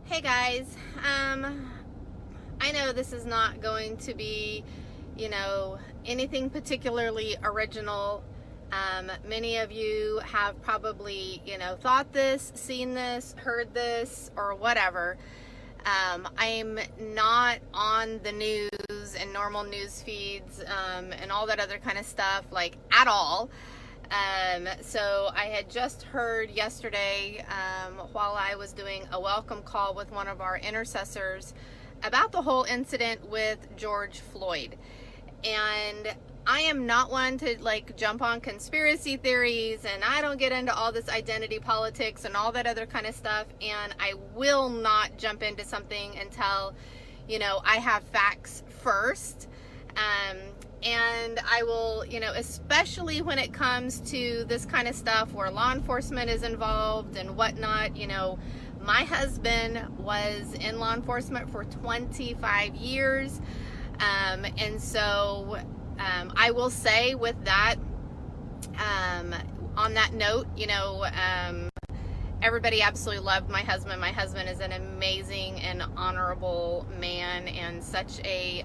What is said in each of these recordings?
Hey guys, I know this is not going to be, anything particularly original. Many of you have probably, thought this, seen this, heard this, or whatever. I'm not on the news and normal news feeds and all that other kind of stuff, at all. So I had just heard yesterday while I was doing a welcome call with one of our intercessors about the whole incident with George Floyd. And I am not one to jump on conspiracy theories, and I don't get into all this identity politics and all that other kind of stuff. And I will not jump into something until, I have facts first. And I will, especially when it comes to this kind of stuff where law enforcement is involved and whatnot, my husband was in law enforcement for 25 years. And so I will say with that, on that note, everybody absolutely loved my husband. My husband is an amazing and honorable man and such a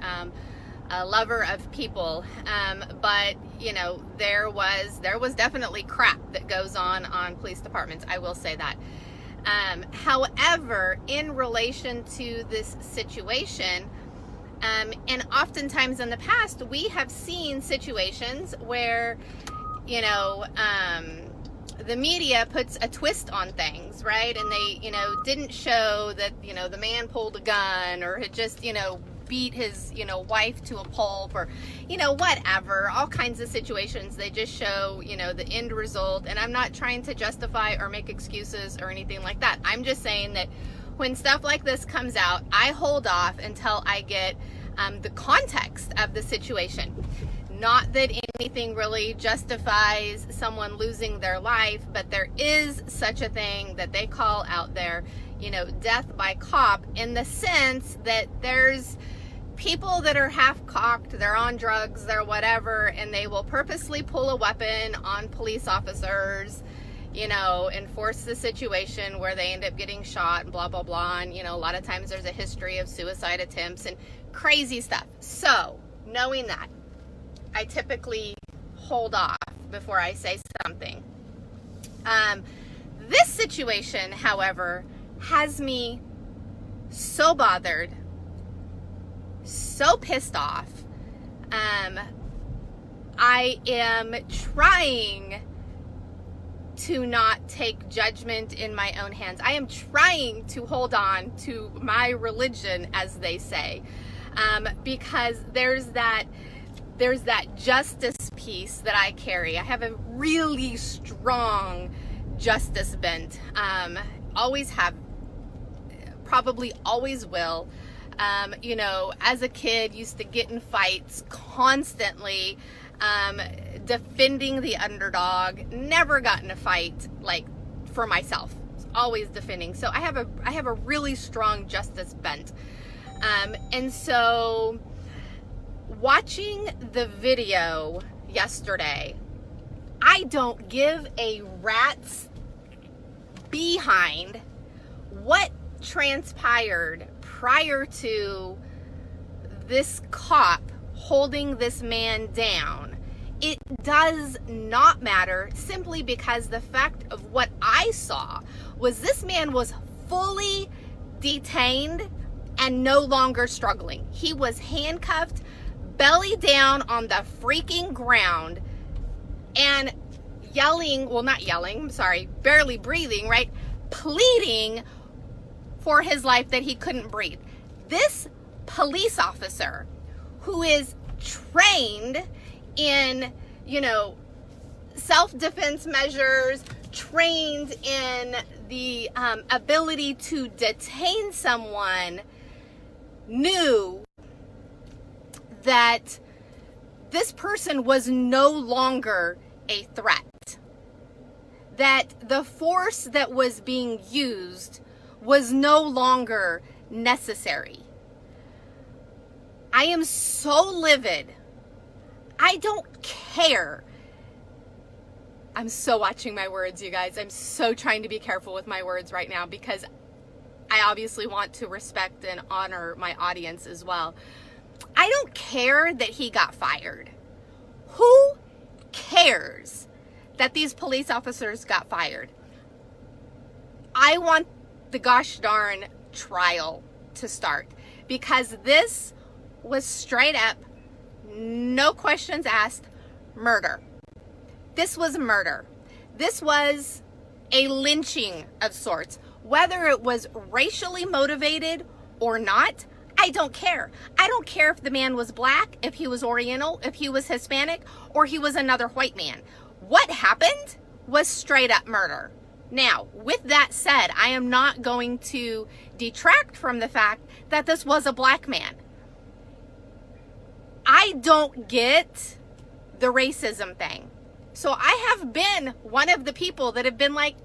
lover of people, but there was definitely crap that goes on police departments. I will say that. However, in relation to this situation, and oftentimes in the past, we have seen situations where the media puts a twist on things, right? And they didn't show that the man pulled a gun or had just beat his wife to a pulp or whatever, all kinds of situations. They just show the end result. And I'm not trying to justify or make excuses or anything like that. I'm just saying that when stuff like this comes out, I hold off until I get the context of the situation. Not that anything really justifies someone losing their life, but there is such a thing that they call out there, death by cop, in the sense that there's people that are half-cocked, they're on drugs, they're whatever, and they will purposely pull a weapon on police officers, and force the situation where they end up getting shot and blah, blah, blah. And, a lot of times there's a history of suicide attempts and crazy stuff. So, knowing that, I typically hold off before I say something. This situation, however, has me so bothered, so pissed off. I am trying to not take judgment in my own hands. I am trying to hold on to my religion, as they say, because there's that justice piece that I carry. I have a really strong justice bent. Always have, probably always will. As a kid, used to get in fights constantly, defending the underdog. Never got in a fight for myself. Always defending. So I have a really strong justice bent. And so watching the video yesterday, I don't give a rat's behind what transpired prior to this cop holding this man down. It does not matter, simply because the fact of what I saw was this man was fully detained and no longer struggling. He was handcuffed, belly down on the freaking ground, and barely breathing, right? Pleading for his life that he couldn't breathe. This police officer, who is trained in, self-defense measures, trained in the ability to detain someone, knew that this person was no longer a threat. That the force that was being used was no longer necessary. I am so livid. I don't care. I'm so watching my words, you guys. I'm so trying to be careful with my words right now because I obviously want to respect and honor my audience as well. I don't care that he got fired. Who cares that these police officers got fired? I want the gosh darn trial to start, because this was straight up, no questions asked, murder. This was murder. This was a lynching of sorts. Whether it was racially motivated or not, I don't care. I don't care if the man was black, if he was Oriental, if he was Hispanic, or he was another white man. What happened was straight up murder. Now, with that said, I am not going to detract from the fact that this was a black man. I don't get the racism thing. So I have been one of the people that have been like,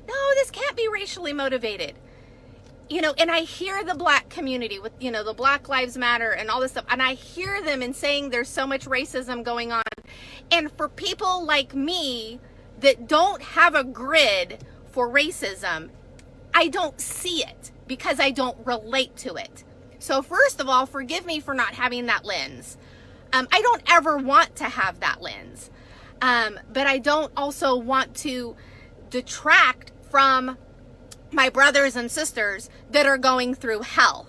no, this can't be racially motivated. And I hear the black community with, the Black Lives Matter and all this stuff, and I hear them in saying there's so much racism going on. And for people like me that don't have a grid for racism, I don't see it because I don't relate to it. So first of all, forgive me for not having that lens. I don't ever want to have that lens. But I don't also want to detract from my brothers and sisters that are going through hell.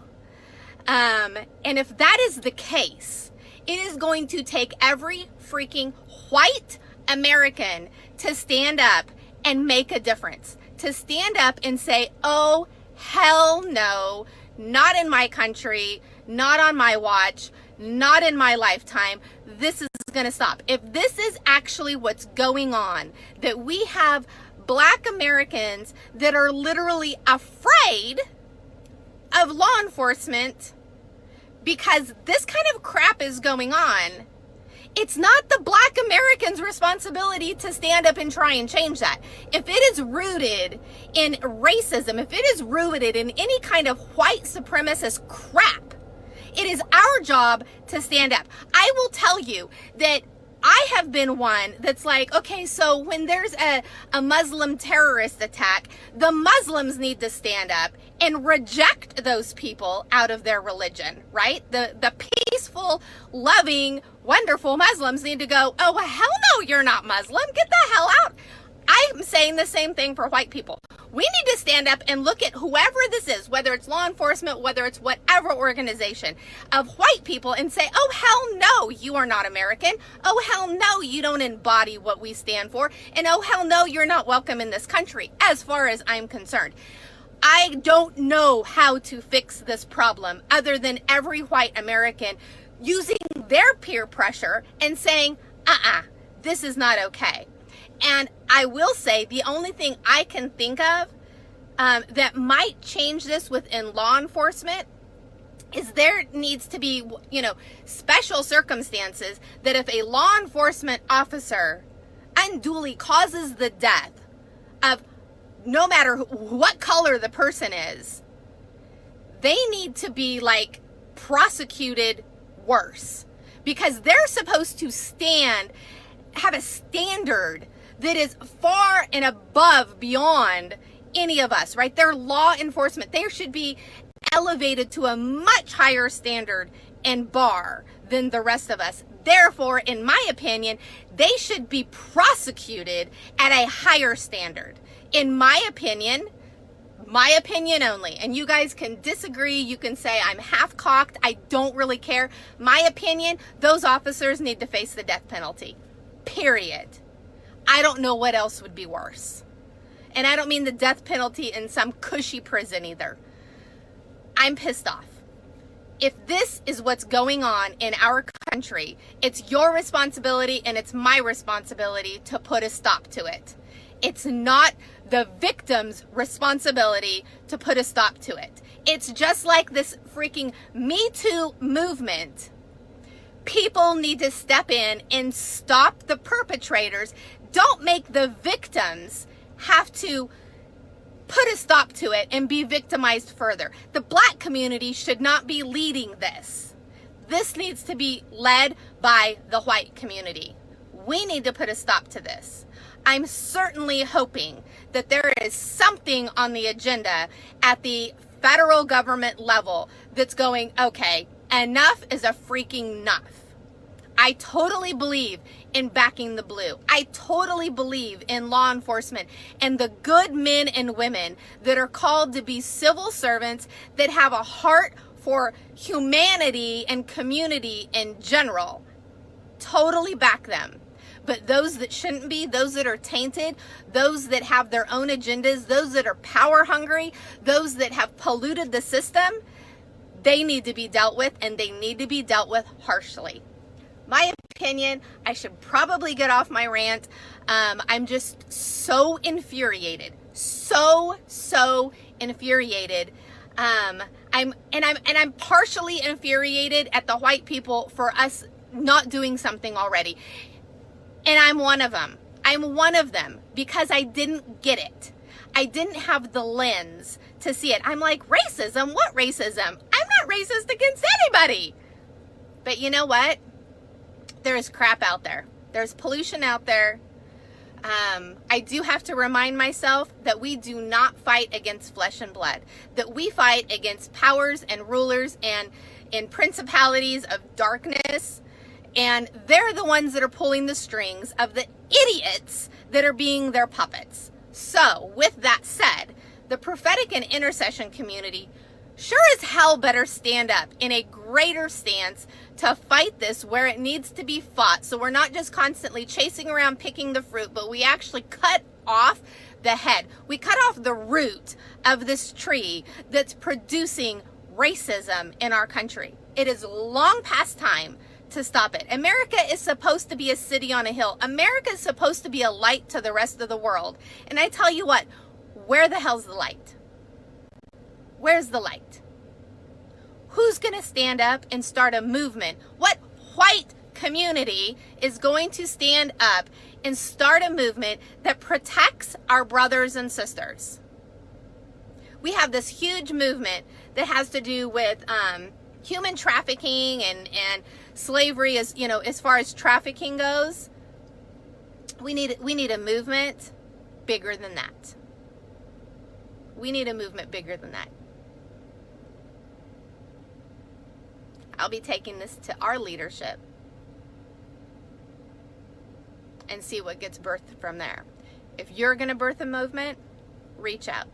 And if that is the case, it is going to take every freaking white American to stand up and make a difference. To stand up and say, oh, hell no, not in my country, not on my watch, not in my lifetime. This is going to stop. If this is actually what's going on, that we have black Americans that are literally afraid of law enforcement because this kind of crap is going on, it's not the black Americans' responsibility to stand up and try and change that. If it is rooted in racism, if it is rooted in any kind of white supremacist crap, it is our job to stand up. I will tell you that I have been one that's like, okay, so when there's a Muslim terrorist attack, the Muslims need to stand up and reject those people out of their religion, right? The peaceful, loving, wonderful Muslims need to go, oh, well, hell no, you're not Muslim. Get the hell out. I'm saying the same thing for white people. We need to stand up and look at whoever this is, whether it's law enforcement, whether it's whatever organization of white people, and say, oh, hell no, you are not American. Oh, hell no, you don't embody what we stand for. And oh, hell no, you're not welcome in this country, as far as I'm concerned. I don't know how to fix this problem other than every white American using their peer pressure and saying, this is not okay. And I will say the only thing I can think of that might change this within law enforcement is there needs to be, special circumstances that if a law enforcement officer unduly causes the death of no matter what color the person is, they need to be prosecuted worse, because they're supposed to have a standard that is far and above beyond any of us, right? They're law enforcement. They should be elevated to a much higher standard and bar than the rest of us. Therefore, in my opinion, they should be prosecuted at a higher standard. In my opinion only. And you guys can disagree. You can say I'm half-cocked. I don't really care. My opinion, those officers need to face the death penalty. Period. I don't know what else would be worse. And I don't mean the death penalty in some cushy prison either. I'm pissed off. If this is what's going on in our country, it's your responsibility and it's my responsibility to put a stop to it. It's not the victim's responsibility to put a stop to it. It's just like this freaking Me Too movement. People need to step in and stop the perpetrators. Don't make the victims have to put a stop to it and be victimized further. The black community should not be leading this. This needs to be led by the white community. We need to put a stop to this. I'm certainly hoping that there is something on the agenda at the federal government level that's going, okay, enough is a freaking enough. I totally believe in backing the blue. I totally believe in law enforcement and the good men and women that are called to be civil servants that have a heart for humanity and community in general. Totally back them. But those that shouldn't be, those that are tainted, those that have their own agendas, those that are power hungry, those that have polluted the system, they need to be dealt with, and they need to be dealt with harshly. My opinion, I should probably get off my rant. I'm just so infuriated. So infuriated. I'm partially infuriated at the white people for us not doing something already. And I'm one of them. I'm one of them because I didn't get it. I didn't have the lens to see it. I'm like, racism? What racism? I'm not racist against anybody. But you know what? There is crap out there. There's pollution out there. I do have to remind myself that we do not fight against flesh and blood. That we fight against powers and rulers and principalities of darkness. And they're the ones that are pulling the strings of the idiots that are being their puppets. So, with that said, the prophetic and intercession community sure as hell better stand up in a greater stance to fight this where it needs to be fought. So we're not just constantly chasing around picking the fruit, but we actually cut off the head. We cut off the root of this tree that's producing racism in our country. It is long past time to stop it. America is supposed to be a city on a hill. America is supposed to be a light to the rest of the world. And I tell you what, where the hell's the light? Where's the light? Who's going to stand up and start a movement? What white community is going to stand up and start a movement that protects our brothers and sisters? We have this huge movement that has to do with human trafficking and slavery, as you know, as far as trafficking goes. We need a movement bigger than that. We need a movement bigger than that. I'll be taking this to our leadership and see what gets birthed from there. If you're going to birth a movement, reach out.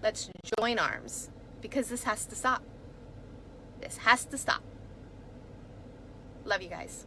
Let's join arms, because this has to stop. This has to stop. Love you guys.